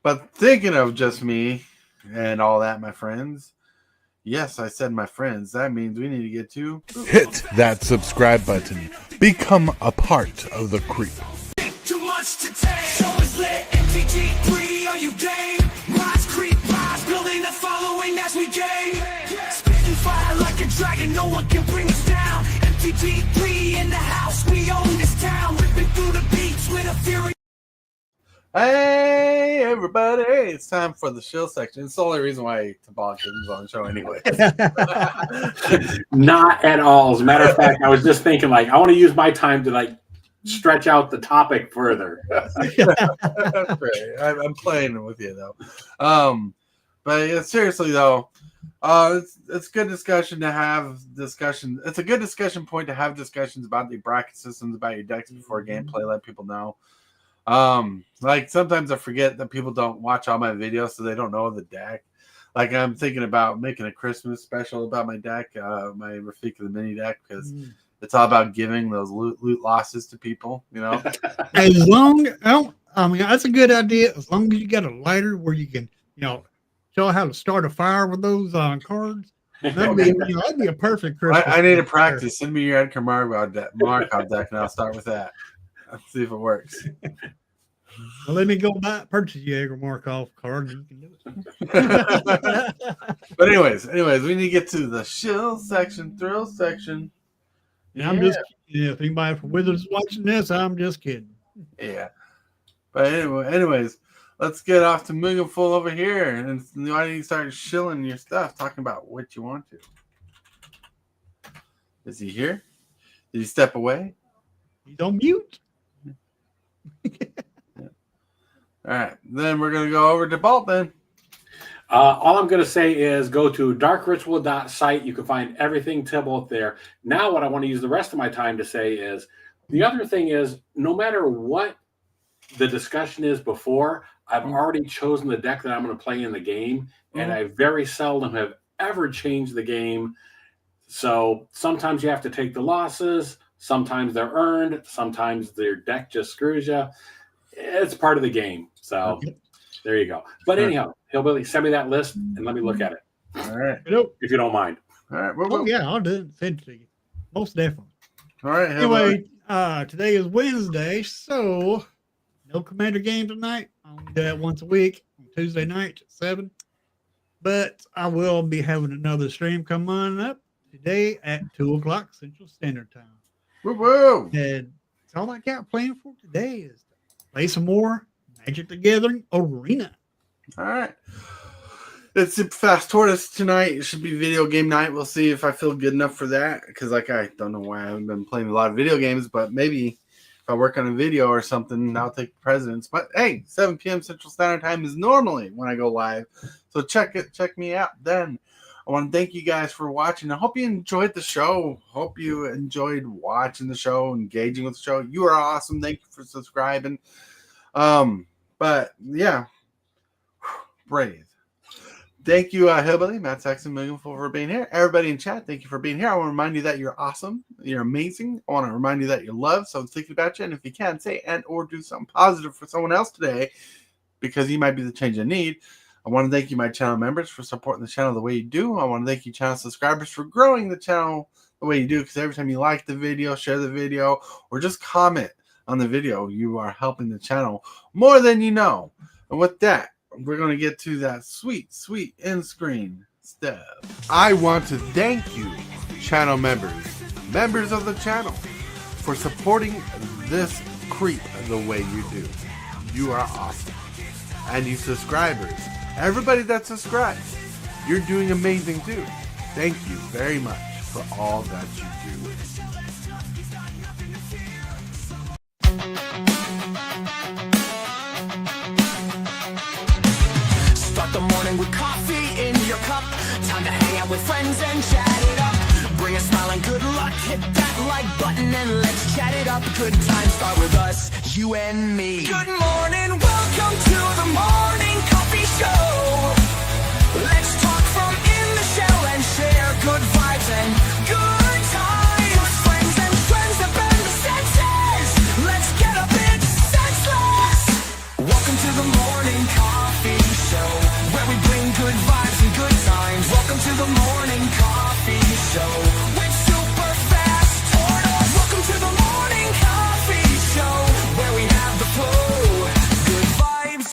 S1: But thinking of just me and all that, my friends. Yes, I said my friends. That means we need to get to
S5: Hit that subscribe button. Become a part of the creep.
S2: Too much to take. Show is lit. MTG3, are you game? Rise, creep, rise. Building a following as we gain. Spitting fire like a dragon. No one can bring us down. MTG3 in the house. We own this town. Ripping through the beats with a fury.
S1: Hey, everybody. It's time for the shill section. It's the only reason why Tibalts is on the show anyway.
S6: Not at all. As a matter of fact, I was just thinking, I want to use my time to, stretch out the topic further.
S1: That's great. I'm playing with you, though. But seriously, though, it's good discussion to have discussion. It's a good discussion point to have discussions about the bracket systems, about your decks before gameplay, let people know. Sometimes I forget that people don't watch all my videos, so they don't know the deck. I'm thinking about making a Christmas special about my deck, my Rafiq the mini deck, because it's all about giving those loot losses to people,
S3: As long, that's a good idea. As long as you got a lighter where you can, show how to start a fire with those cards. That'd be a perfect Christmas.
S1: I need to practice. Send me your Edgar Markov deck, and I'll start with that. Let's see if it works.
S3: Well, let me go purchase Jaeger Markov card. You can do it.
S1: But anyways, we need to get to the shill section, thrill section.
S3: And I'm just kidding. If anybody from Wizards is watching this, I'm just kidding.
S1: Yeah. But anyways, let's get off to Mugen Full over here. And why don't you start shilling your stuff, talking about what you want to? Is he here? Did he step away?
S3: He's on mute.
S1: All right. Then we're going to go over to Bolt then.
S6: All I'm going to say is go to darkritual.site. You can find everything Tibalt there. Now what I want to use the rest of my time to say is, the other thing is, no matter what the discussion is before, I've already chosen the deck that I'm going to play in the game, and I very seldom have ever changed the game. So sometimes you have to take the losses. Sometimes they're earned. Sometimes their deck just screws you. It's part of the game. So there you go. But anyhow, Hillbilly, send me that list and let me look at it.
S1: All right.
S6: If you don't mind.
S1: All right.
S3: Oh, yeah, I'll do it. Send it to you. Most definitely.
S1: All right.
S3: Anyway, today is Wednesday, so no Commander game tonight. I only do that once a week on Tuesday night at 7. But I will be having another stream come on up today at 2 o'clock Central Standard Time.
S1: Woo!
S3: And that's all I got planned for today is to play some more Magic the Gathering Arena.
S1: All right. It's Super Fast Tortoise tonight. It should be video game night. We'll see if I feel good enough for that. Because, I don't know why I haven't been playing a lot of video games, but maybe if I work on a video or something, I'll take precedence. But hey, 7 p.m. Central Standard Time is normally when I go live. So check me out then. I want to thank you guys for watching. I hope you enjoyed the show. Hope you enjoyed watching the show, engaging with the show. You are awesome. Thank you for subscribing. But yeah, brave. Thank you, Hillbilly, Matt Saxon, Mugen Full for being here. Everybody in chat, thank you for being here. I want to remind you that you're awesome. You're amazing. I want to remind you that you're loved. So I'm thinking about you. And if you can, say and or do something positive for someone else today, because you might be the change I need. I want to thank you, my channel members, for supporting the channel the way you do. I want to thank you, channel subscribers, for growing the channel the way you do, because every time you like the video, share the video, or just comment on the video, you are helping the channel more than you know. And with that, we're going to get to that sweet, sweet end screen stuff.
S5: I want to thank you, channel members of the channel, for supporting this creep the way you do. You are awesome. And you subscribers, everybody that subscribes, you're doing amazing too. Thank you very much for all that you do.
S2: Start the morning with coffee in your cup. Time to hang out with friends and chat it up. Bring a smile and good luck. Hit that like button and let's chat it up. Good times start with us, you and me. Good morning, welcome to the morning coffee show.